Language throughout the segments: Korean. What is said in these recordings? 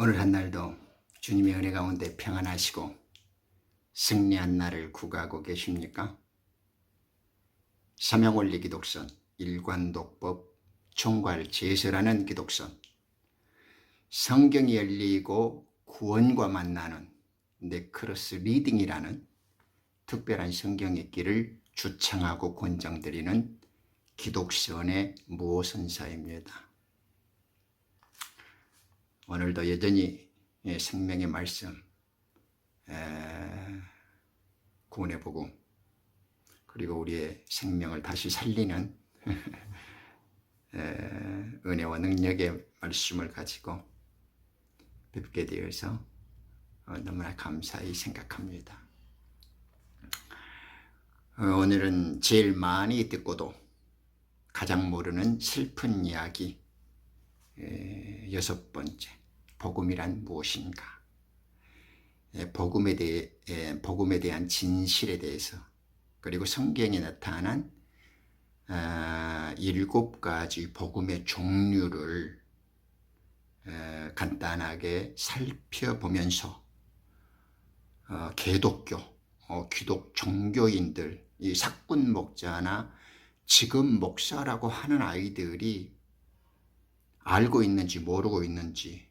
오늘 한 날도 주님의 은혜 가운데 평안하시고 승리한 날을 구가하고 계십니까? 삼형원리 기독선, 일관독법, 총괄제서라는 기독선, 성경이 열리고 구원과 만나는 네크로스 리딩이라는 특별한 성경의 길을 주창하고 권장드리는 기독선의 무오선사입니다. 오늘도 여전히 생명의 말씀, 구원의 복음, 그리고 우리의 생명을 다시 살리는 은혜와 능력의 말씀을 가지고 뵙게 되어서 너무나 감사히 생각합니다. 오늘은 제일 많이 듣고도 가장 모르는 슬픈 이야기 6번째, 복음이란 무엇인가? 복음에 대한 진실에 대해서, 그리고 성경에 나타난 7가지 복음의 종류를 간단하게 살펴보면서 개독교, 기독 종교인들, 이 사꾼 목자나 지금 목사라고 하는 아이들이 알고 있는지 모르고 있는지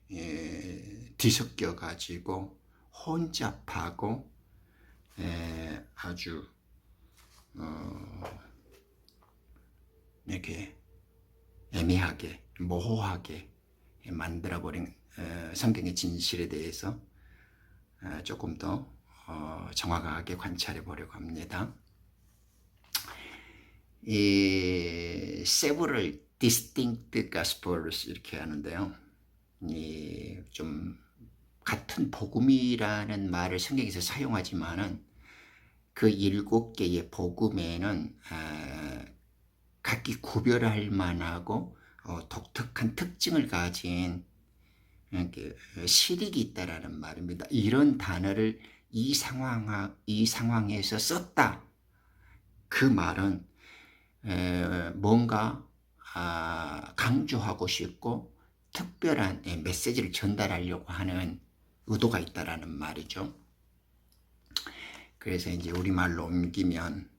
뒤섞여 가지고 혼잡하고 아주 이렇게 애매하게 모호하게 만들어버린 성경의 진실에 대해서 조금 더 정확하게 관찰해 보려고 합니다. 이 several distinct gospels 이렇게 하는데요. 좀 같은 복음이라는 말을 성경에서 사용하지만은 그 7개의 복음에는 각기 구별할 만하고 독특한 특징을 가진 실익이 있다라는 말입니다. 이런 단어를 이 상황에서 썼다. 그 말은 뭔가 강조하고 싶고 특별한 메시지를 전달하려고 하는 의도가 있다라는 말이죠. 그래서 이제 우리말로 옮기면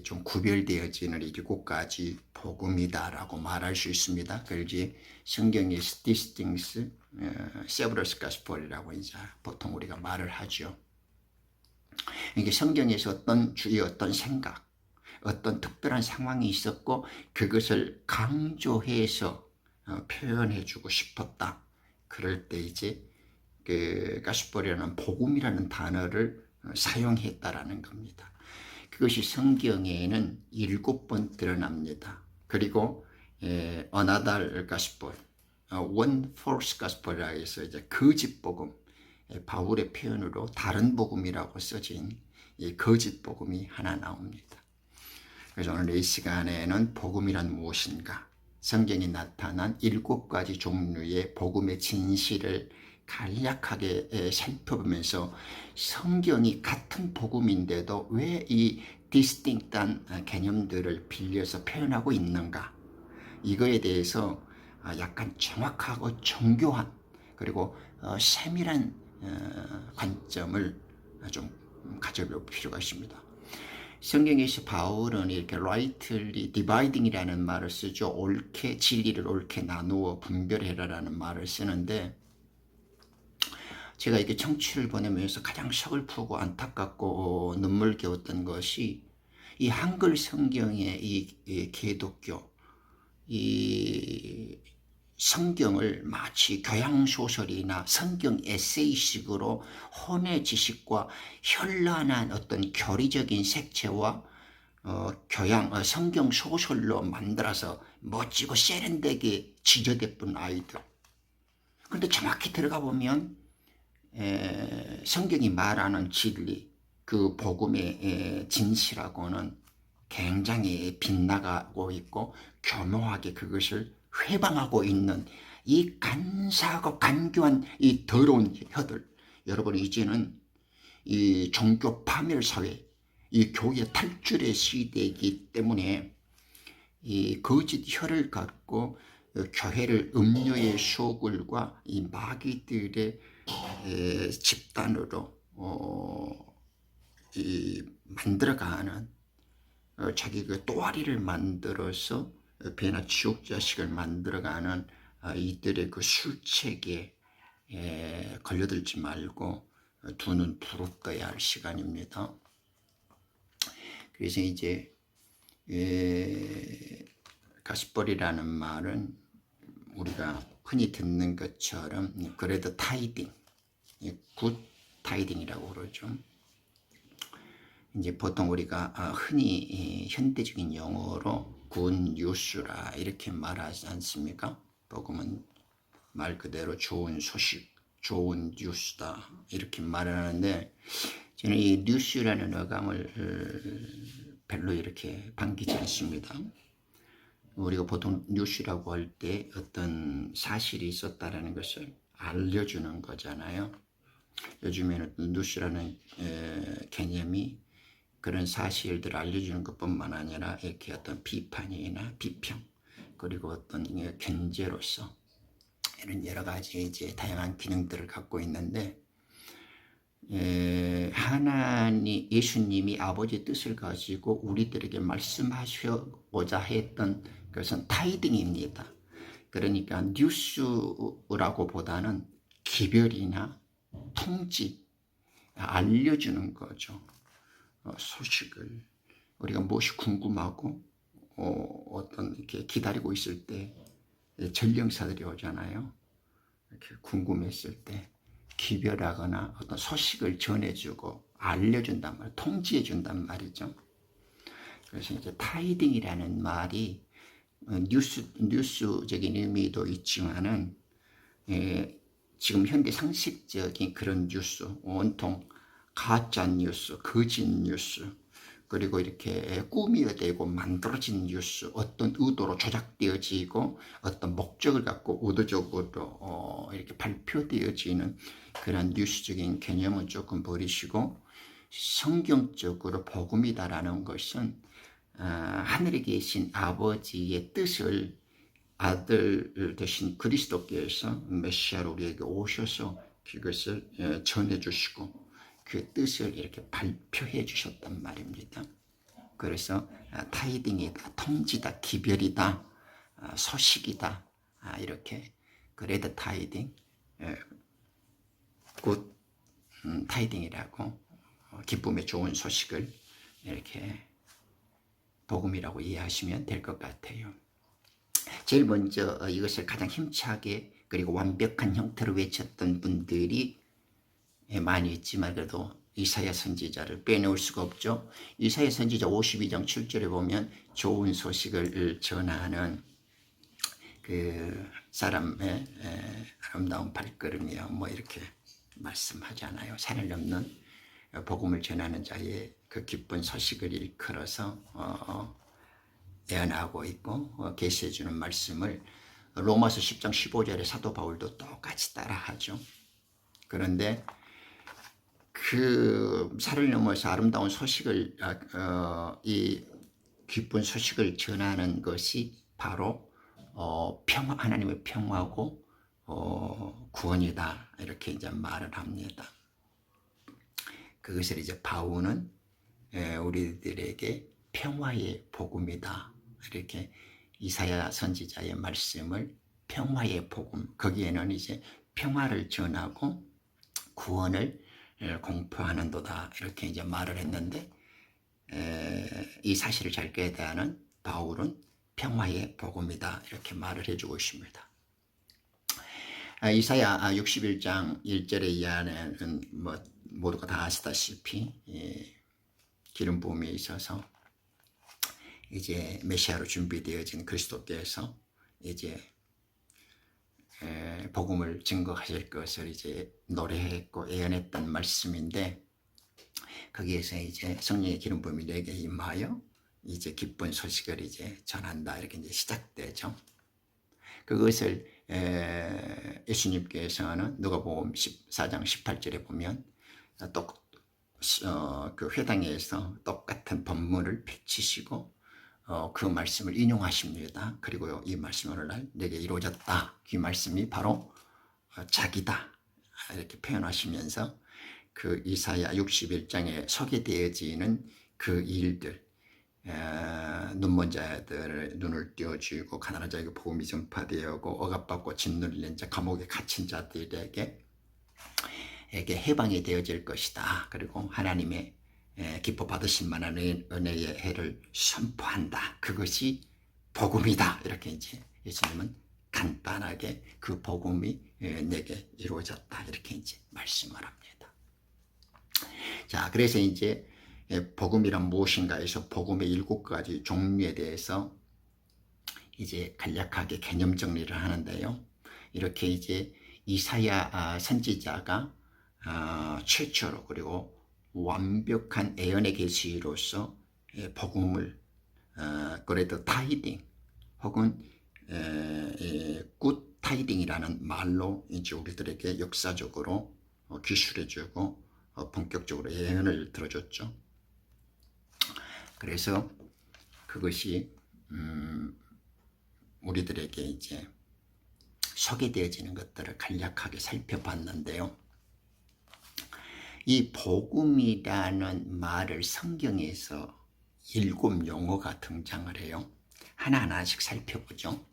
좀 구별되어지는 7가지 복음이다라고 말할 수 있습니다. 그래서 성경의 distinct several gospel이라고 이제 보통 우리가 말을 하죠. 이게 성경에서 어떤 주의, 어떤 생각, 어떤 특별한 상황이 있었고 그것을 강조해서 표현해주고 싶었다. 그럴 때 이제 그 가스펠이라는 복음이라는 단어를 사용했다라는 겁니다. 그것이 성경에는 7번 드러납니다. 그리고 another gospel, one false gospel이라 해서 이제 거짓 복음, 바울의 표현으로 다른 복음이라고 써진 이 거짓 복음이 하나 나옵니다. 그래서 오늘 이 시간에는 복음이란 무엇인가? 성경에 나타난 7가지 종류의 복음의 진실을 간략하게 살펴보면서 성경이 같은 복음인데도 왜 이 디스팅트한 개념들을 빌려서 표현하고 있는가? 이거에 대해서 약간 정확하고 정교한 그리고 세밀한 관점을 좀 가져볼 필요가 있습니다. 성경에서 바울은 이렇게 rightly dividing이라는 말을 쓰죠. 옳게 진리를 옳게 나누어 분별해라라는 말을 쓰는데 제가 이렇게 청취를 보내면서 가장 서글프고 안타깝고 눈물겨웠던 것이 이 한글 성경의 이 개독교 이 성경을 마치 교양소설이나 성경 에세이식으로 혼의 지식과 현란한 어떤 교리적인 색채와 성경 소설로 만들어서 멋지고 세련되게 지저대뿐 아이들. 그런데 정확히 들어가 보면 성경이 말하는 진리, 그 복음의 진실하고는 굉장히 빗나가고 있고 교묘하게 그것을 회방하고 있는 이 간사하고 간교한 이 더러운 혀들. 여러분 이제는 이 종교 파멸 사회, 이 교회 탈출의 시대이기 때문에 이 거짓 혀를 갖고 교회를 음료의 소굴과 이 마귀들의 집단으로 만들어가는 자기 그 또아리를 만들어서 배나 지옥 자식을 만들어가는 이들의 그 술책에 걸려들지 말고 두 눈 부릅떠야 할 시간입니다. 그래서 이제 가스벌이라는 말은 우리가 흔히 듣는 것처럼 그래도 타이딩, 굿 타이딩이라고 그러죠. 이제 보통 우리가 흔히 현대적인 용어로 굿 뉴스라 이렇게 말하지 않습니까? 복음은 말 그대로 좋은 소식, 좋은 뉴스다 이렇게 말하는데 저는 이 뉴스라는 어감을 별로 이렇게 반기지 않습니다. 우리가 보통 뉴스라고 할 때 어떤 사실이 있었다라는 것을 알려주는 거잖아요. 요즘에는 뉴스라는 개념이 그런 사실들을 알려주는 것뿐만 아니라 이렇게 어떤 비판이나 비평 그리고 어떤 견제로서 이런 여러 가지 이제 다양한 기능들을 갖고 있는데 하나님 예수님이 아버지의 뜻을 가지고 우리들에게 말씀하시고자 했던 것은 타이딩입니다. 그러니까 뉴스라고 보다는 기별이나 통지 알려주는 거죠. 소식을 우리가 무엇이 궁금하고 어떤 이렇게 기다리고 있을 때 전령사들이 오잖아요. 이렇게 궁금했을 때 기별하거나 어떤 소식을 전해주고 알려준단 말, 통지해준단 말이죠. 그래서 이제 타이딩이라는 말이 뉴스적인 의미도 있지만은 지금 현대 상식적인 그런 뉴스, 온통 가짜 뉴스, 거짓 뉴스, 그리고 이렇게 꾸며대고 만들어진 뉴스, 어떤 의도로 조작되어지고 어떤 목적을 갖고 의도적으로 이렇게 발표되어지는 그런 뉴스적인 개념은 조금 버리시고 성경적으로 복음이다라는 것은 하늘에 계신 아버지의 뜻을 아들 되신 그리스도께서 메시아로 우리에게 오셔서 그것을 전해주시고 그 뜻을 이렇게 발표해 주셨단 말입니다. 그래서 타이딩이다, 통지다, 기별이다, 소식이다 이렇게 그레드 타이딩, 굿 타이딩이라고 기쁨의 좋은 소식을 이렇게 복음이라고 이해하시면 될 것 같아요. 제일 먼저 이것을 가장 힘차게 그리고 완벽한 형태로 외쳤던 분들이 많이 있지만 그래도 이사야 선지자를 빼놓을 수가 없죠. 이사야 선지자 52장 7절에 보면 좋은 소식을 전하는 그 사람의 아름다운 발걸음이야 뭐 이렇게 말씀하잖아요. 산을 넘는 복음을 전하는 자의 그 기쁜 소식을 일컬어서 예언하고 있고 계시해 주는 말씀을 로마서 10장 15절에 사도 바울도 똑같이 따라하죠. 그런데 그 산을 넘어서 아름다운 소식을 이 기쁜 소식을 전하는 것이 바로 평화, 하나님의 평화고 구원이다 이렇게 이제 말을 합니다. 그것을 이제 바울은 우리들에게 평화의 복음이다 이렇게 이사야 선지자의 말씀을 평화의 복음 거기에는 이제 평화를 전하고 구원을 공표하는도다 이렇게 이제 말을 했는데 이 사실을 잘 깨닫는 바울은 평화의 복음이다 이렇게 말을 해주고 있습니다. 이사야 61장 1절의 이하는 뭐 모두가 다 아시다시피 기름 부음에 있어서 이제 메시아로 준비되어진 그리스도께서 이제 복음을 증거하실 것을 이제 노래했고 예언했던 말씀인데 거기에서 이제 성령의 기름 부음이 내게 임하여 이제 기쁜 소식을 이제 전한다 이렇게 이제 시작되죠. 그것을 예수님께서는 누가복음 14장 18절에 보면 또 그 회당에서 똑같은 본문을 펼치시고 그 말씀을 인용하십니다. 그리고 이 말씀이 오늘날 내게 이루어졌다. 이 말씀이 바로 자기다. 이렇게 표현하시면서 그 이사야 61장에 소개되어지는 그 일들, 눈먼 자들의 눈을 띄워주고 가난한 자에게 복음이 전파되고 억압받고 짓눌린 자 감옥에 갇힌 자들에게 해방이 되어질 것이다. 그리고 하나님의 기뻐 받으실 만한 은혜의 해를 선포한다. 그것이 복음이다. 이렇게 이제 예수님은 간단하게 그 복음이 내게 이루어졌다. 이렇게 이제 말씀을 합니다. 자, 그래서 이제 복음이란 무엇인가 해서 복음의 7가지 종류에 대해서 이제 간략하게 개념 정리를 하는데요. 이렇게 이제 이사야 선지자가 최초로 그리고 완벽한 예언의 계시로서 복음을 그래도 타이딩 혹은 굿 타이딩이라는 말로 이제 우리들에게 역사적으로 기술해주고 본격적으로 예언을 들어줬죠. 그래서 그것이 우리들에게 이제 소개되어지는 것들을 간략하게 살펴봤는데요. 이 복음이라는 말을 성경에서 7 용어가 등장을 해요. 하나하나씩 살펴보죠.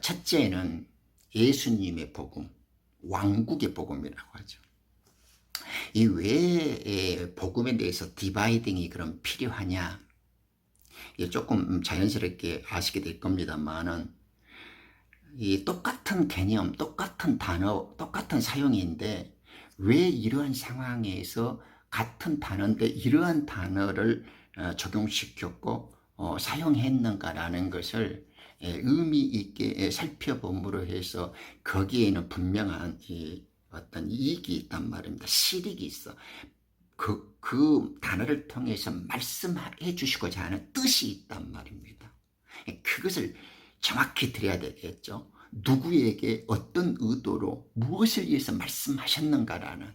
첫째는 예수님의 복음, 왕국의 복음이라고 하죠. 이 왜 복음에 대해서 디바이딩이 그럼 필요하냐? 조금 자연스럽게 아시게 될 겁니다만은 이 똑같은 개념, 똑같은 단어, 똑같은 사용인데 왜 이러한 상황에서 같은 단어인데 이러한 단어를 적용시켰고 사용했는가라는 것을 의미 있게 살펴봄으로 해서 거기에는 분명한 어떤 이익이 있단 말입니다. 실익이 있어. 그 단어를 통해서 말씀해 주시고자 하는 뜻이 있단 말입니다. 그것을 정확히 드려야 되겠죠. 누구에게 어떤 의도로 무엇을 위해서 말씀하셨는가라는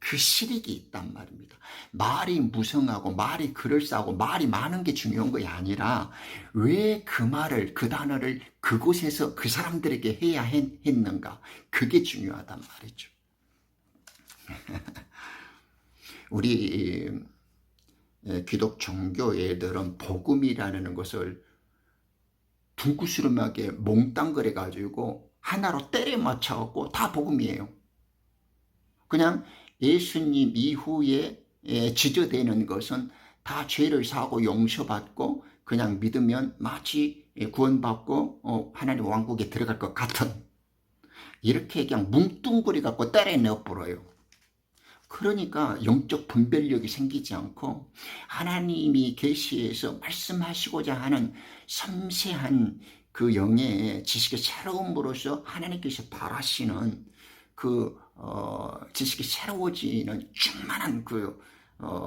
그 실익이 있단 말입니다. 말이 무성하고 말이 그럴싸하고 말이 많은 게 중요한 것이 아니라 왜 그 말을 그 단어를 그곳에서 그 사람들에게 해야 했는가, 그게 중요하단 말이죠. 우리 기독 종교 애들은 복음이라는 것을 둥구스름하게 몽땅 그래 가지고 하나로 때려 맞춰갖고 다 복음이에요. 그냥 예수님 이후에 지저되는 것은 다 죄를 사고 용서받고 그냥 믿으면 마치 구원받고 하나님 왕국에 들어갈 것 같은, 이렇게 그냥 뭉뚱그려 갖고 때려 넣어버려요. 그러니까 영적 분별력이 생기지 않고 하나님이 계시에서 말씀하시고자 하는 섬세한 그 영의 지식의 새로움으로써 하나님께서 바라시는 그 지식이 새로워지는 충만한 그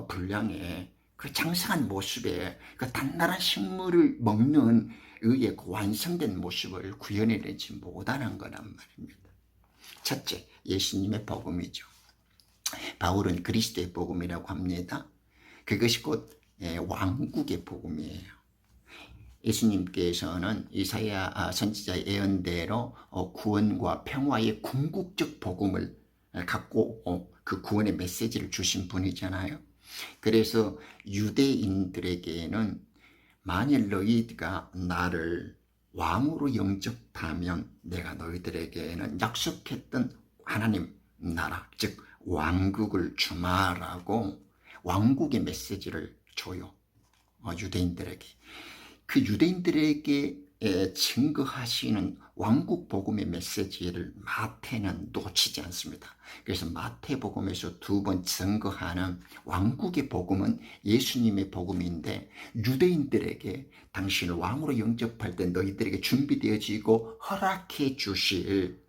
분량의 그 장성한 모습에 그 단단한 식물을 먹는 의의 그 완성된 모습을 구현해내지 못하는 거란 말입니다. 첫째, 예수님의 복음이죠. 바울은 그리스도의 복음이라고 합니다. 그것이 곧 왕국의 복음이에요. 예수님께서는 이사야 선지자의 예언대로 구원과 평화의 궁극적 복음을 갖고 그 구원의 메시지를 주신 분이잖아요. 그래서 유대인들에게는 만일 너희가 나를 왕으로 영접하면 내가 너희들에게는 약속했던 하나님 나라, 즉 왕국을 주마라고 왕국의 메시지를 줘요. 유대인들에게. 그 유대인들에게 증거하시는 왕국 복음의 메시지를 마태는 놓치지 않습니다. 그래서 마태복음에서 2번 증거하는 왕국의 복음은 예수님의 복음인데, 유대인들에게 당신을 왕으로 영접할 때 너희들에게 준비되어지고 허락해 주실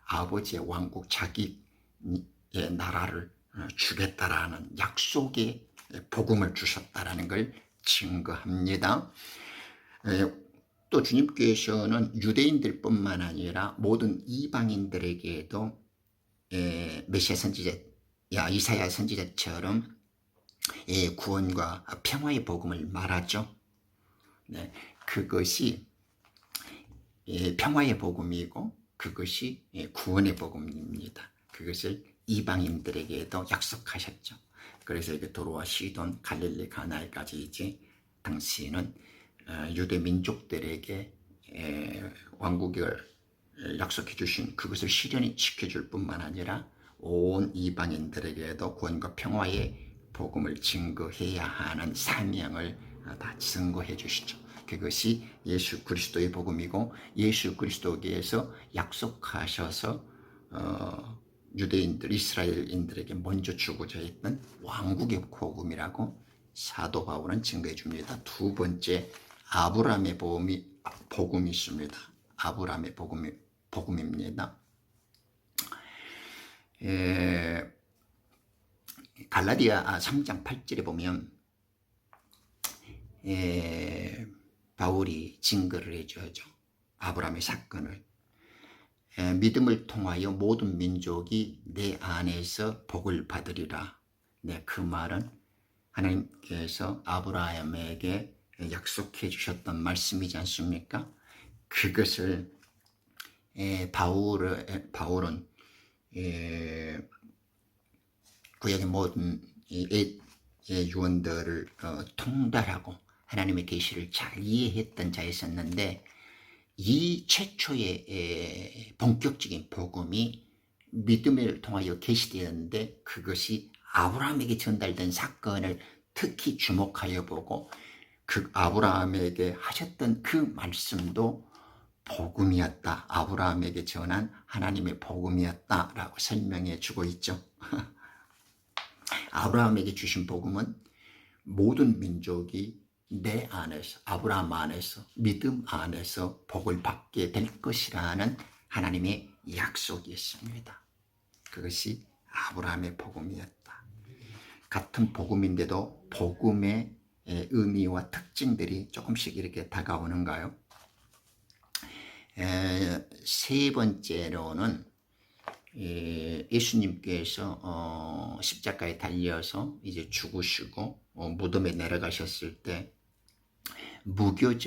아버지의 왕국, 자기의 나라를 주겠다라는 약속의 복음을 주셨다라는 걸 증거합니다. 또 주님께서는 유대인들 뿐만 아니라 모든 이방인들에게도 메시아 선지자 이사야 선지자처럼 구원과 평화의 복음을 말하죠. 네, 그것이 평화의 복음이고 그것이 구원의 복음입니다. 그것을 이방인들에게도 약속하셨죠. 그래서 이게 도로와 시돈, 갈릴리 가나에까지 이제 당시에는 유대 민족들에게 왕국을 약속해 주신 그것을 실현이 시켜줄 뿐만 아니라 온 이방인들에게도 구원과 평화의 복음을 증거해야 하는 사명을 다 증거해 주시죠. 그것이 예수 그리스도의 복음이고 예수 그리스도께서 약속하셔서 유대인들, 이스라엘인들에게 먼저 주고자 했던 왕국의 복음이라고 사도 바울은 증거해 줍니다. 두 번째, 아브라함의 복음이 있습니다. 아브라함의 복음입니다. 갈라디아 3장 8절에 보면 바울이 증거를 해줘야죠. 아브라함의 사건을. 믿음을 통하여 모든 민족이 내 안에서 복을 받으리라. 네, 그 말은 하나님께서 아브라함에게 약속해 주셨던 말씀이지 않습니까? 그것을 바울은 구약의 모든 유언들을 통달하고 하나님의 계시를 잘 이해했던 자였었는데 이 최초의 본격적인 복음이 믿음을 통하여 계시되었는데 그것이 아브라함에게 전달된 사건을 특히 주목하여 보고 그 아브라함에게 하셨던 그 말씀도 복음이었다. 아브라함에게 전한 하나님의 복음이었다라고 설명해 주고 있죠. 아브라함에게 주신 복음은 모든 민족이 내 안에서, 아브라함 안에서, 믿음 안에서 복을 받게 될 것이라는 하나님의 약속이었습니다. 그것이 아브라함의 복음이었다. 같은 복음인데도 복음의 의미와 특징들이 조금씩 이렇게 다가오는가요? 세 번째로는 예수님께서 십자가에 달려서 이제 죽으시고 무덤에 내려가셨을 때 무교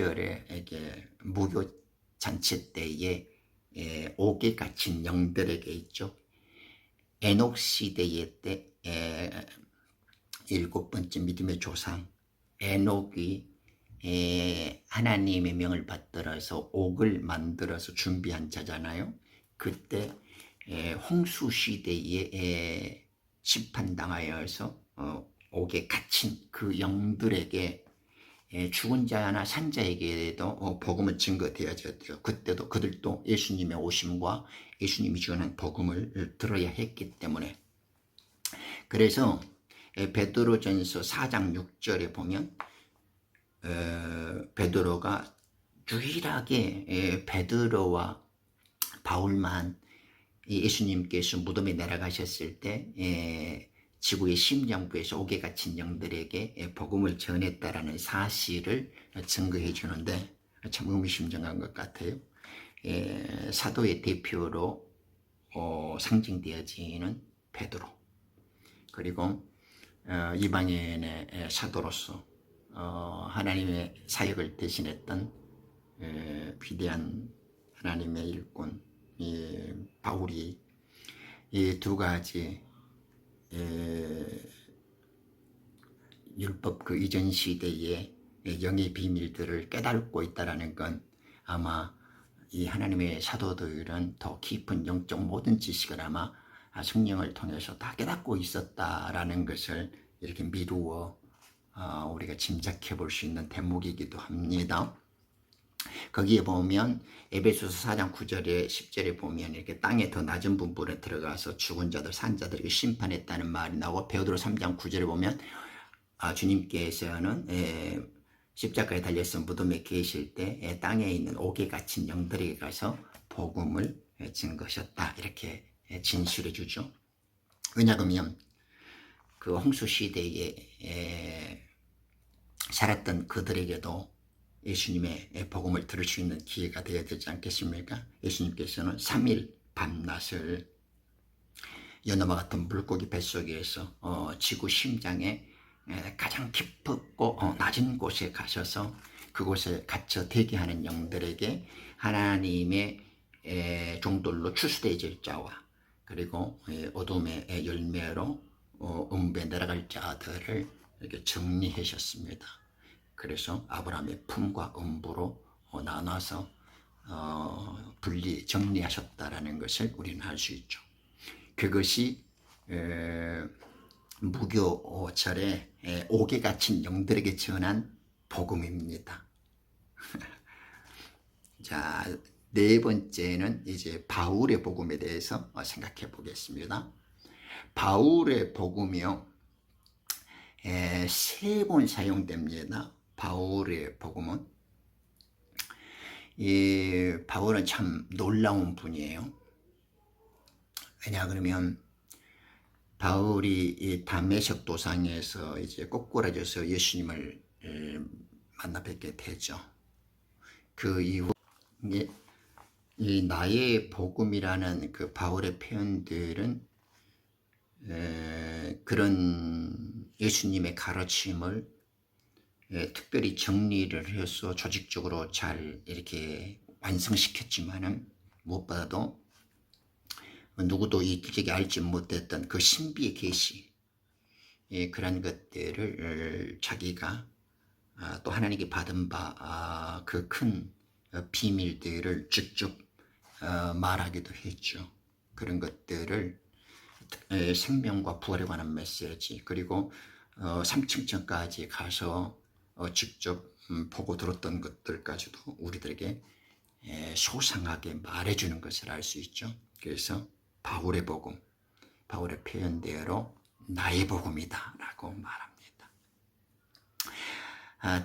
잔치 때에 옥에 갇힌 영들에게 있죠. 에녹 시대의 때 7번째 믿음의 조상 에녹이 하나님의 명을 받들어서 옥을 만들어서 준비한 자잖아요. 그때 홍수 시대에 심판당하여서 옥에 갇힌 그 영들에게 죽은 자나 산 자에게도 복음을 증거되어졌죠. 그때도 그들도 예수님의 오심과 예수님이 주는 복음을 들어야 했기 때문에. 그래서 베드로전서 4장 6절에 보면 베드로가 유일하게 베드로와 바울만 예수님께서 무덤에 내려가셨을 때 지구의 심령부에서 옥에 갇힌 영들에게 복음을 전했다라는 사실을 증거해 주는데 참 의미심장한 것 같아요. 사도의 대표로 상징되어지는 베드로, 그리고 이방인의 사도로서 하나님의 사역을 대신했던 위대한 하나님의 일꾼 바울이 이 두 가지 율법 그 이전 시대의 영의 비밀들을 깨닫고 있다는 건 아마 이 하나님의 사도들은 더 깊은 영적 모든 지식을 아마 성령을 통해서 다 깨닫고 있었다라는 것을 이렇게 미루어 우리가 짐작해 볼 수 있는 대목이기도 합니다. 거기에 보면 에베소서 4장 9절에 10절에 보면 이렇게 땅에 더 낮은 분부에 들어가서 죽은 자들 산 자들에게 심판했다는 말이 나오고 베드로 3장 9절에 보면 주님께서는 십자가에 달려서 무덤에 계실 때 땅에 있는 옥에 갇힌 영들에게 가서 복음을 증거하셨다 이렇게 진술해 주죠. 왜냐하면 그 홍수 시대에 살았던 그들에게도 예수님의 복음을 들을 수 있는 기회가 되어야 되지 않겠습니까? 예수님께서는 3일 밤낮을 연어와 같은 물고기 뱃속에서 지구 심장에 가장 깊고 낮은 곳에 가셔서 그곳에 갇혀 대기하는 영들에게 하나님의 종들로 추수되어질 자와 그리고 어둠의 열매로 음부에 내려갈 자들을 이렇게 정리하셨습니다. 그래서 아브라함의 품과 음부로 나눠서 분리 정리하셨다라는 것을 우리는 알 수 있죠. 그것이 무교절에 옥에 갇힌 영들에게 전한 복음입니다. 자, 네 번째는 이제 바울의 복음에 대해서 생각해 보겠습니다. 바울의 복음이요, 세 번 사용됩니다. 바울의 복음은. 바울은 참 놀라운 분이에요. 왜냐 그러면 바울이 이 다메섹 도상에서 이제 꼬꾸라져서 예수님을 만나 뵙게 되죠. 그 이후 이 나의 복음이라는 그 바울의 표현들은 그런 예수님의 가르침을 특별히 정리를 해서 조직적으로 잘 이렇게 완성시켰지만은 무엇보다도 누구도 이쪽에 알지 못했던 그 신비의 계시, 그런 것들을 자기가 또 하나님께 받은 바 그 큰 비밀들을 직접 말하기도 했죠. 그런 것들을 생명과 부활에 관한 메시지, 그리고 3층전까지 가서 직접 보고 들었던 것들까지도 우리들에게 소상하게 말해주는 것을 알 수 있죠. 그래서 바울의 복음, 바울의 표현대로 나의 복음이다 라고 말합니다.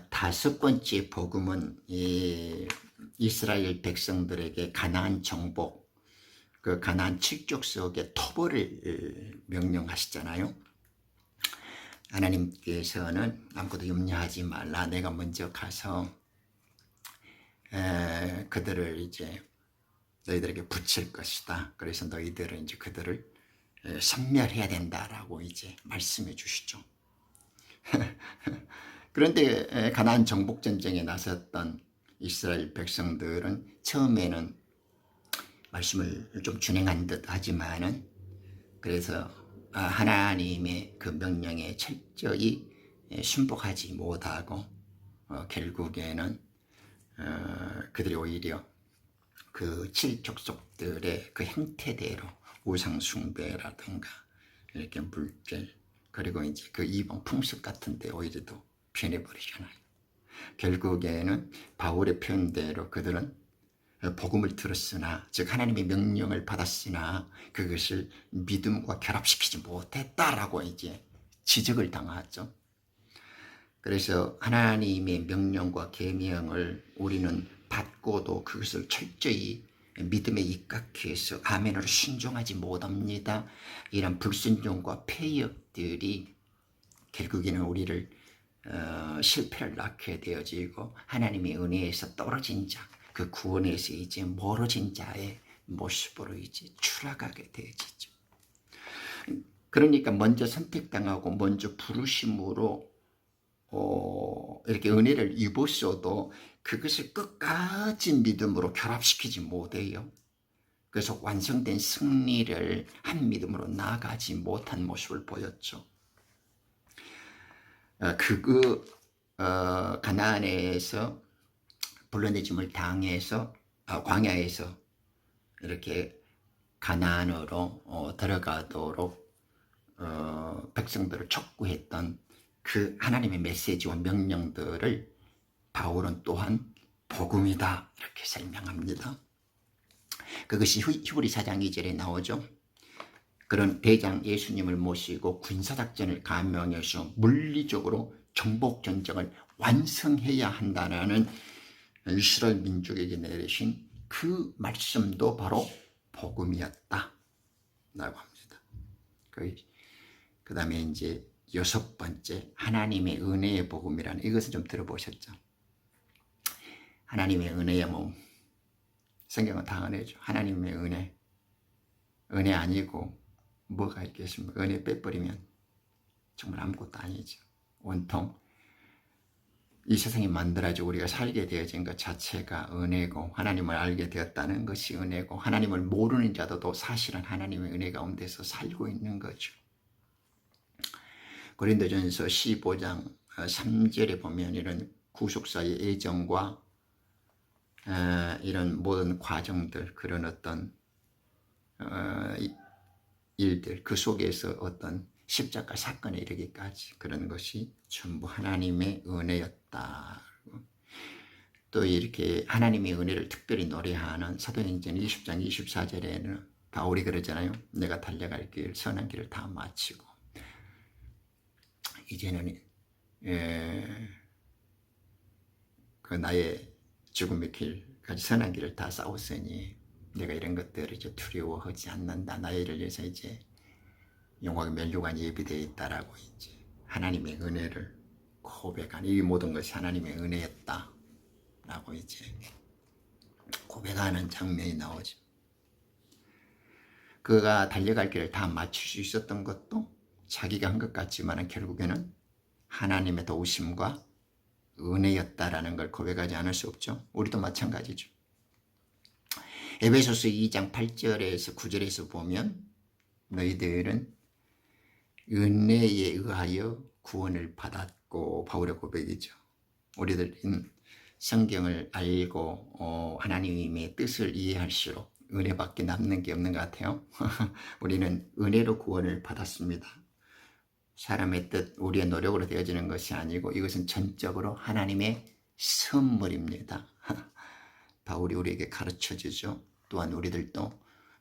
다섯 번째 복음은 이스라엘 백성들에게 가나안 정복, 그 가나안 칠족석의 토벌을 명령하시잖아요. 하나님께서는 아무것도 염려하지 말라, 내가 먼저 가서 그들을 이제 너희들에게 붙일 것이다. 그래서 너희들은 이제 그들을 섬멸해야 된다라고 이제 말씀해 주시죠. 그런데 가나안 정복 전쟁에 나섰던 이스라엘 백성들은 처음에는 말씀을 좀 준행한 듯 하지만은 그래서 하나님의 그 명령에 철저히 순복하지 못하고 결국에는 그들이 오히려 그 칠족속들의 그 행태대로 우상숭배라든가 이렇게 물질, 그리고 이제 그 이방 풍습 같은데 오히려도 변해버리잖아요. 결국에는 바울의 표현대로 그들은 복음을 들었으나, 즉 하나님의 명령을 받았으나 그것을 믿음과 결합시키지 못했다라고 이제 지적을 당하죠. 그래서 하나님의 명령과 계명을 우리는 받고도 그것을 철저히 믿음에 입각해서 아멘으로 순종하지 못합니다. 이런 불순종과 폐역들이 결국에는 우리를 실패를 낳게 되어지고 하나님의 은혜에서 떨어진 자, 그 구원에서 이제 멀어진 자의 모습으로 이제 추락하게 되어지죠. 그러니까 먼저 선택당하고 먼저 부르심으로 이렇게 은혜를 입었어도 그것을 끝까지 믿음으로 결합시키지 못해요. 그래서 완성된 승리를 한 믿음으로 나아가지 못한 모습을 보였죠. 가나안에서 불러내짐을 당해서 광야에서 이렇게 가나안으로 들어가도록 백성들을 촉구했던 그 하나님의 메시지와 명령들을 바울은 또한 복음이다 이렇게 설명합니다. 그것이 히브리 4장 2절에 나오죠. 그런 대장 예수님을 모시고 군사작전을 감명해서 물리적으로 정복전쟁을 완성해야 한다는 이스라엘 민족에게 내리신 그 말씀도 바로 복음이었다 라고 합니다. 그 다음에 이제 여섯 번째, 하나님의 은혜의 복음이라는, 이것을 좀 들어보셨죠? 하나님의 은혜의 몸, 성경은 다 은혜죠. 하나님의 은혜 아니고 뭐가 있겠습니까? 은혜 빼버리면 정말 아무것도 아니죠. 온통 이 세상이 만들어지고 우리가 살게 되어진 것 자체가 은혜고, 하나님을 알게 되었다는 것이 은혜고, 하나님을 모르는 자도 사실은 하나님의 은혜 가운데서 살고 있는 거죠. 고린도전서 15장 3절에 보면 이런 구속사의 애정과 이런 모든 과정들, 그런 어떤 일들, 그 속에서 어떤 십자가 사건에 이르기까지 그런 것이 전부 하나님의 은혜였다. 또 이렇게 하나님의 은혜를 특별히 노래하는 사도행전 20장 24절에는 바울이 그러잖아요. 내가 달려갈 길, 선한 길을 다 마치고 이제는 그 나의 죽음의 길까지 선한 길을 다 싸웠으니 내가 이런 것들을 이제 두려워하지 않는다. 나를 위해서 이제 영광의 면류관이 예비되어 있다라고 이제 하나님의 은혜를 고백하는, 이 모든 것이 하나님의 은혜였다라고 이제 고백하는 장면이 나오죠. 그가 달려갈 길을 다 맞출 수 있었던 것도 자기가 한 것 같지만 결국에는 하나님의 도우심과 은혜였다라는 걸 고백하지 않을 수 없죠. 우리도 마찬가지죠. 에베소서 2장 8절에서 9절에서 보면 너희들은 은혜에 의하여 구원을 받았고, 바울의 고백이죠. 우리들은 성경을 알고 하나님의 뜻을 이해할수록 은혜밖에 남는 게 없는 것 같아요. 우리는 은혜로 구원을 받았습니다. 사람의 뜻, 우리의 노력으로 되어지는 것이 아니고 이것은 전적으로 하나님의 선물입니다. 바울이 우리에게 가르쳐주죠. 또한 우리들도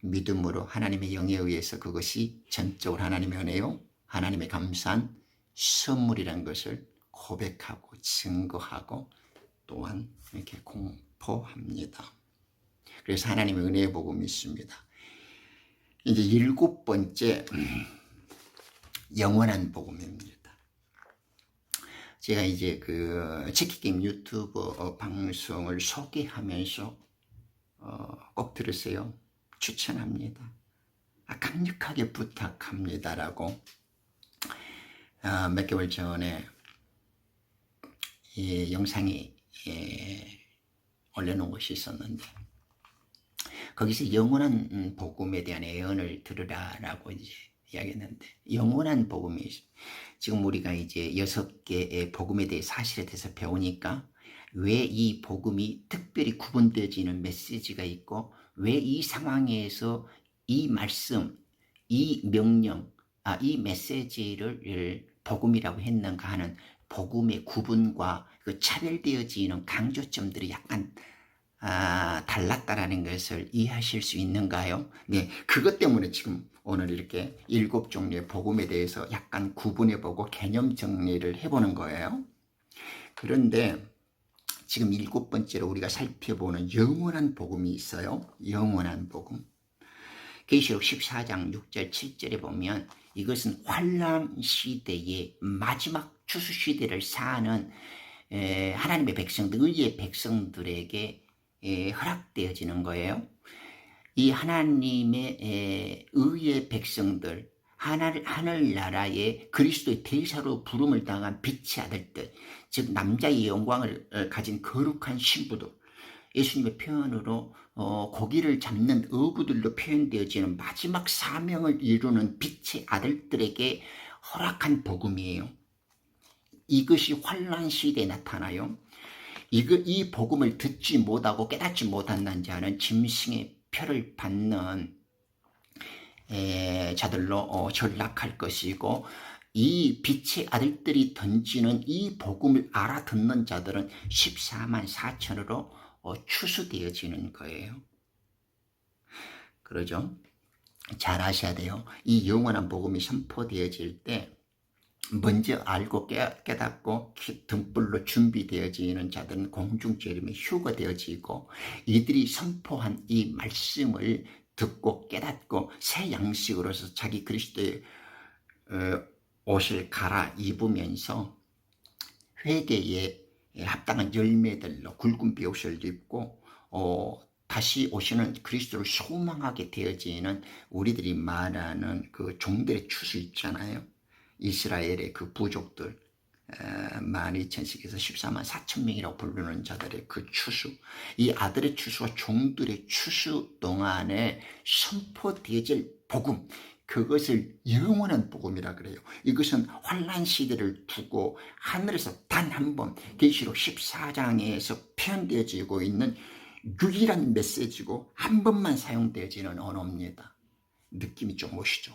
믿음으로 하나님의 영에 의해서 그것이 전적으로 하나님의 은혜요, 하나님의 감사한 선물이라는 것을 고백하고 증거하고 또한 이렇게 공포합니다. 그래서 하나님의 은혜의 복음이 있습니다. 이제 7번째, 영원한 복음입니다. 제가 이제 그 치키게임 유튜브 방송을 소개하면서 꼭 들으세요. 추천합니다. 강력하게 부탁합니다라고 몇 개월 전에 이 영상이 올려놓은 것이 있었는데, 거기서 영원한 복음에 대한 예언을 들으라라고 이제 이야기했는데, 영원한 복음이 지금 우리가 이제 6개의 복음에 대해 사실에 대해서 배우니까 왜 이 복음이 특별히 구분되어지는 메시지가 있고, 왜 이 상황에서 이 말씀, 이 명령, 이 메시지를 복음이라고 했는가 하는 복음의 구분과 그 차별되어지는 강조점들이 약간 달랐다라는 것을 이해하실 수 있는가요? 네, 그것 때문에 지금 오늘 이렇게 7종류의 복음에 대해서 약간 구분해보고 개념 정리를 해보는 거예요. 그런데 지금 7번째로 우리가 살펴보는 영원한 복음이 있어요. 영원한 복음. 계시록 14장 6절 7절에 보면 이것은 환란 시대의 마지막 추수 시대를 사는 하나님의 백성들, 의의 백성들에게 허락되어지는 거예요. 이 하나님의 의의 백성들, 하늘나라의 그리스도의 대사로 부름을 당한 빛의 아들들, 즉 남자의 영광을 가진 거룩한 신부들, 예수님의 표현으로 고기를 잡는 어부들로 표현되어지는 마지막 사명을 이루는 빛의 아들들에게 허락한 복음이에요. 이것이 환란 시대에 나타나요. 이 복음을 듣지 못하고 깨닫지 못한 자는 짐승의 표를 받는 자들로 전락할 것이고, 이 빛의 아들들이 던지는 이 복음을 알아듣는 자들은 14만 4천으로 추수되어지는 거예요. 그러죠? 잘 아셔야 돼요. 이 영원한 복음이 선포되어질 때 먼저 알고 깨닫고 등불로 준비되어지는 자들은 공중재림에 휴거되어지고, 이들이 선포한 이 말씀을 듣고 깨닫고 새 양식으로서 자기 그리스도의 옷을 갈아입으면서 회개에 합당한 열매들로 굵은 비옷을 입고 다시 오시는 그리스도를 소망하게 되어지는 우리들이 말하는 그 종들의 추수 있잖아요. 이스라엘의 그 부족들, 12,000씩에서 14만 4천 명이라고 부르는 자들의 그 추수, 이 아들의 추수와 종들의 추수 동안에 선포되어질 복음, 그것을 영원한 복음이라 그래요. 이것은 환란 시대를 두고 하늘에서 단 한 번 계시록 14장에서 표현되어지고 있는 유일한 메시지고 한 번만 사용되어지는 언어입니다. 느낌이 좀 오시죠?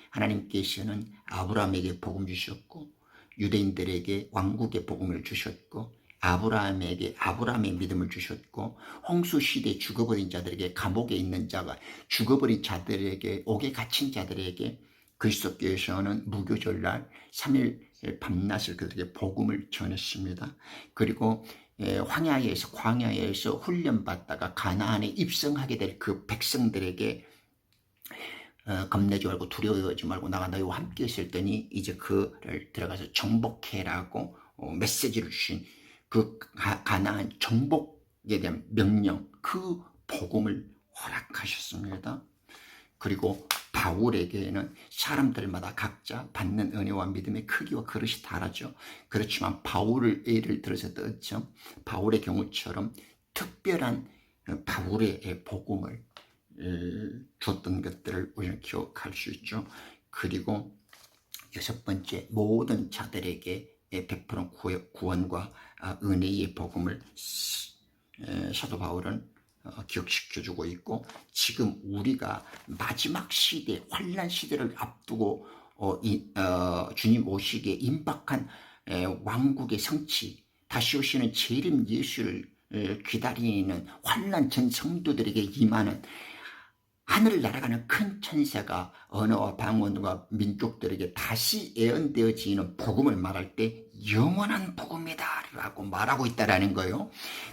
하나님께서는 아브라함에게 복음 주셨고 유대인들에게 왕국의 복음을 주셨고 아브라함에게 아브라함의 믿음을 주셨고 홍수 시대에 죽어버린 자들에게 감옥에 있는 자가 죽어버린 자들에게 옥에 갇힌 자들에게 그리스도께서는 무교절날 3일 밤낮을 그들에게 복음을 전했습니다. 그리고 광야에서 훈련받다가 가나안에 입성하게 될 그 백성들에게 겁내지 말고 두려워하지 말고 나가 너희와 함께 있을 때니 이제 그를 들어가서 정복해라고 메시지를 주신 그 가나안 정복에 대한 명령, 그 복음을 허락하셨습니다. 그리고 바울에게는 사람들마다 각자 받는 은혜와 믿음의 크기와 그릇이 다르죠. 그렇지만 바울을 예를 들어서 떴죠. 바울의 경우처럼 특별한 바울의 복음을 줬던 것들을 우리는 기억할 수 있죠. 그리고 6번째, 모든 자들에게 베푸는 구원과 은혜의 복음을 사도 바울은 기억시켜주고 있고, 지금 우리가 마지막 시대, 환란 시대를 앞두고 주님 오시기에 임박한 왕국의 성취, 다시 오시는 재림 예수를 기다리는 환란 전 성도들에게 임하는 하늘을 날아가는 큰 천사가 언어와 방언과 민족들에게 다시 예언되어지는 복음을 말할 때 영원한 복음이다 라고 말하고 있다라는 거예요.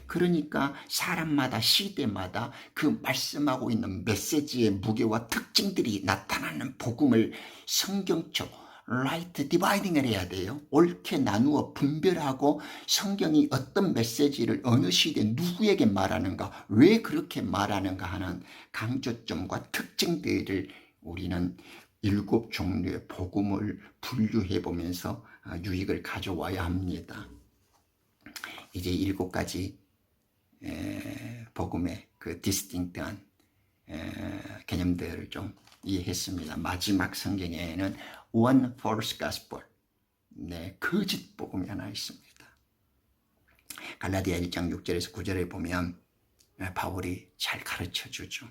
그러니까 사람마다 시대마다 그 말씀하고 있는 메시지의 무게와 특징들이 나타나는 복음을 성경적 라이트 디바이딩을 해야 돼요. 옳게 나누어 분별하고 성경이 어떤 메시지를 어느 시대에 누구에게 말하는가, 왜 그렇게 말하는가 하는 강조점과 특징들을 우리는 7 종류의 복음을 분류해 보면서 유익을 가져와야 합니다. 이제 7가지 복음의 그 디스팅트한 개념들을 좀 이해했습니다. 마지막 성경에는 One false gospel, 거짓 복음이 하나 있습니다. 갈라디아 1장 6절에서 9절에 보면 바울이 잘 가르쳐 주죠.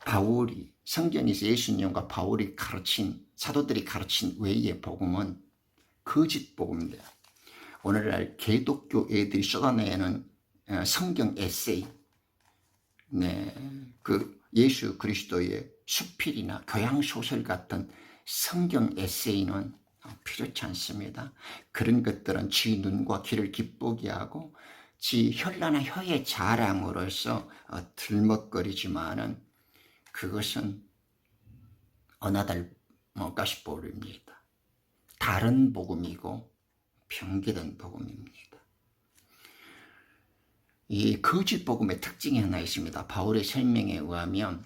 바울이 성경에서 예수님과 바울이 가르친, 사도들이 가르친 외의 복음은 거짓 복음입니다. 오늘날 개독교 애들이 쏟아내는 성경 에세이, 그 예수 그리스도의 수필이나 교양소설 같은 성경 에세이는 필요치 않습니다. 그런 것들은 지 눈과 귀를 기쁘게 하고 지 혈라나 혀의 자랑으로서 들먹거리지만은 그것은 어나달 가스볼입니다. 다른 복음이고 병기된 복음입니다. 이 거짓 복음의 특징이 하나 있습니다. 바울의 설명에 의하면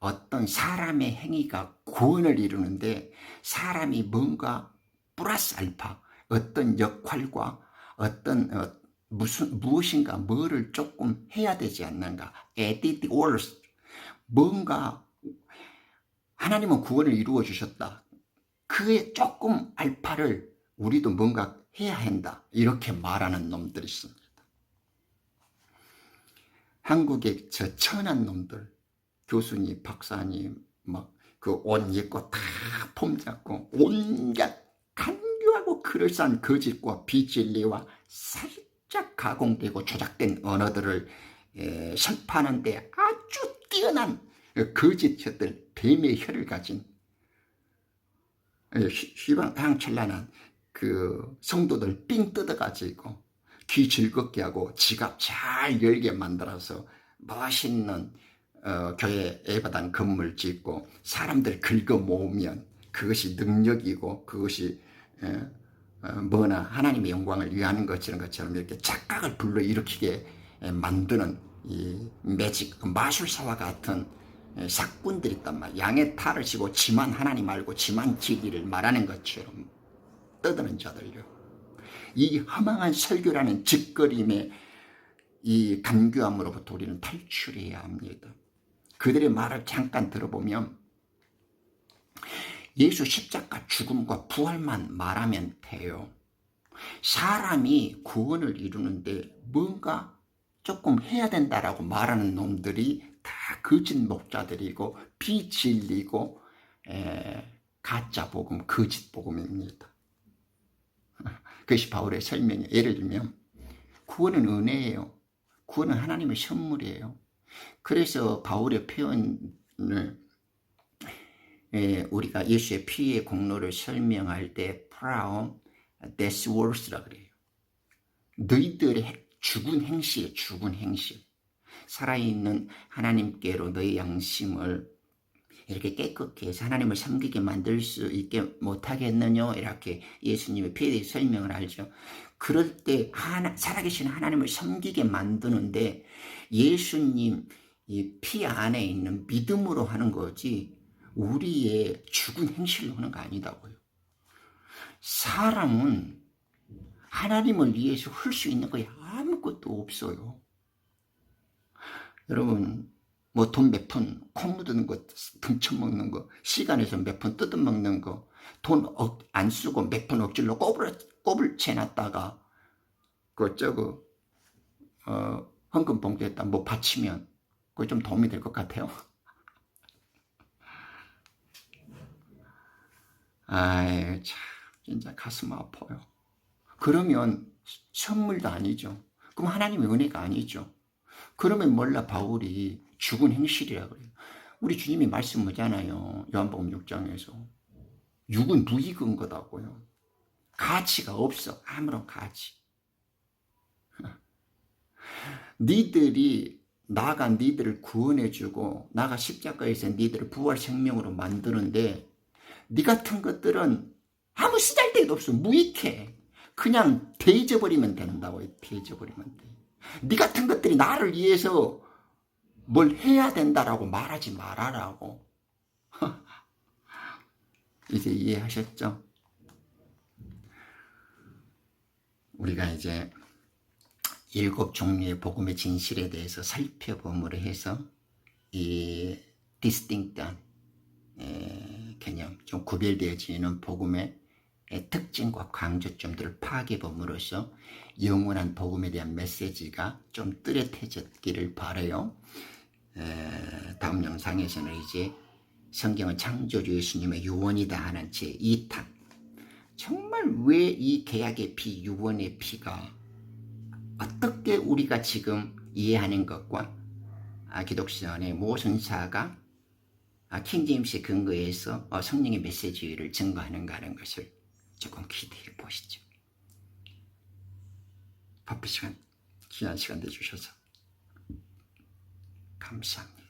어떤 사람의 행위가 구원을 이루는데 사람이 뭔가 플러스 알파, 어떤 역할과 어떤 무엇인가 뭐를 조금 해야 되지 않는가, added words, 뭔가 하나님은 구원을 이루어 주셨다, 그에 조금 알파를 우리도 뭔가 해야 한다, 이렇게 말하는 놈들이 있습니다. 한국의 저 천한 놈들, 교수님, 박사님, 그 옷 입고 다 폼 잡고 온갖 간교하고 그럴싸한 거짓과 비진리와 살짝 가공되고 조작된 언어들을 설파하는데 아주 뛰어난 거짓들, 뱀의 혀를 가진 휘황찬란한 그 성도들 삥 뜯어가지고 귀 즐겁게 하고 지갑 잘 열게 만들어서 멋있는 교회 예배당 건물 짓고 사람들 긁어 모으면 그것이 능력이고 그것이 뭐나 하나님의 영광을 위하는 것처럼 이렇게 착각을 불러일으키게 만드는 이 매직, 마술사와 같은 사꾼들이 있단 말이야. 양의 탈을 치고 지만 하나님 알고 지만 지기를 말하는 것처럼 떠드는 자들요. 이 허망한 설교라는 짓거림에 이 간교함으로부터 우리는 탈출해야 합니다. 그들의 말을 잠깐 들어보면 예수 십자가 죽음과 부활만 말하면 돼요. 사람이 구원을 이루는데 뭔가 조금 해야 된다라고 말하는 놈들이 다 거짓 목자들이고 비진리고 가짜 복음, 거짓 복음입니다. 그것이 바울의 설명이에요. 예를 들면 구원은 은혜예요. 구원은 하나님의 선물이에요. 그래서 바울의 표현을 우리가 예수의 피의 공로를 설명할 때 프라움 데스 워스라 그래요. 너희들의 죽은 행실, 죽은 행실. 살아있는 하나님께로 너희 양심을 이렇게 깨끗게 해서 하나님을 섬기게 만들 수 있게 못하겠느냐, 이렇게 예수님의 피에 대해 설명을 하죠. 그럴 때 살아계신 하나님을 섬기게 만드는데 예수님 이 피 안에 있는 믿음으로 하는 거지 우리의 죽은 행실로 하는 거 아니다고요. 사람은 하나님을 위해서 할 수 있는 거 아무것도 없어요. 여러분, 뭐 돈 몇 푼 콩 묻는 거, 등쳐먹는 거, 시간에서 몇 푼 뜯어먹는 거, 돈 안 쓰고 몇 푼 억질로 꼽을 채놨다가 헌금 봉투에다 뭐 바치면 그거 좀 도움이 될 것 같아요. 아이, 참 진짜 가슴 아파요. 그러면 선물도 아니죠. 그럼 하나님의 은혜가 아니죠. 그러면 몰라 바울이 죽은 행실이라 그래요. 우리 주님이 말씀하잖아요. 요한복음 6장에서 육은 무익은 거다고요. 가치가 없어. 아무런 가치. 니들이 나가 니들을 구원해주고 나가 십자가에서 니들을 부활 생명으로 만드는데 니 같은 것들은 아무 쓰잘데기도 없어. 무익해. 그냥 대잊어버리면 된다고. 대잊어버리면 돼. 니 같은 것들이 나를 위해서 뭘 해야 된다라고 말하지 말아라고. 이제 이해하셨죠? 우리가 이제 7 종류의 복음의 진실에 대해서 살펴봄으로 해서 이 디스팅트한 개념, 좀 구별되어지는 복음의 특징과 강조점들을 파악해봄으로써 영원한 복음에 대한 메시지가 좀 뚜렷해졌기를 바라요. 다음 영상에서는 이제 성경은 창조주 예수님의 유언이다 하는 제2탄, 정말 왜 이 개약의 피, 유언의 피가 어떻게 우리가 지금 이해하는 것과 기독신의 모선사가 킹제임스의 근거에서 성령의 메시지를 증거하는가 하는 것을 조금 기대해 보시죠. 바쁜 시간, 귀한 시간 내주셔서 감사합니다.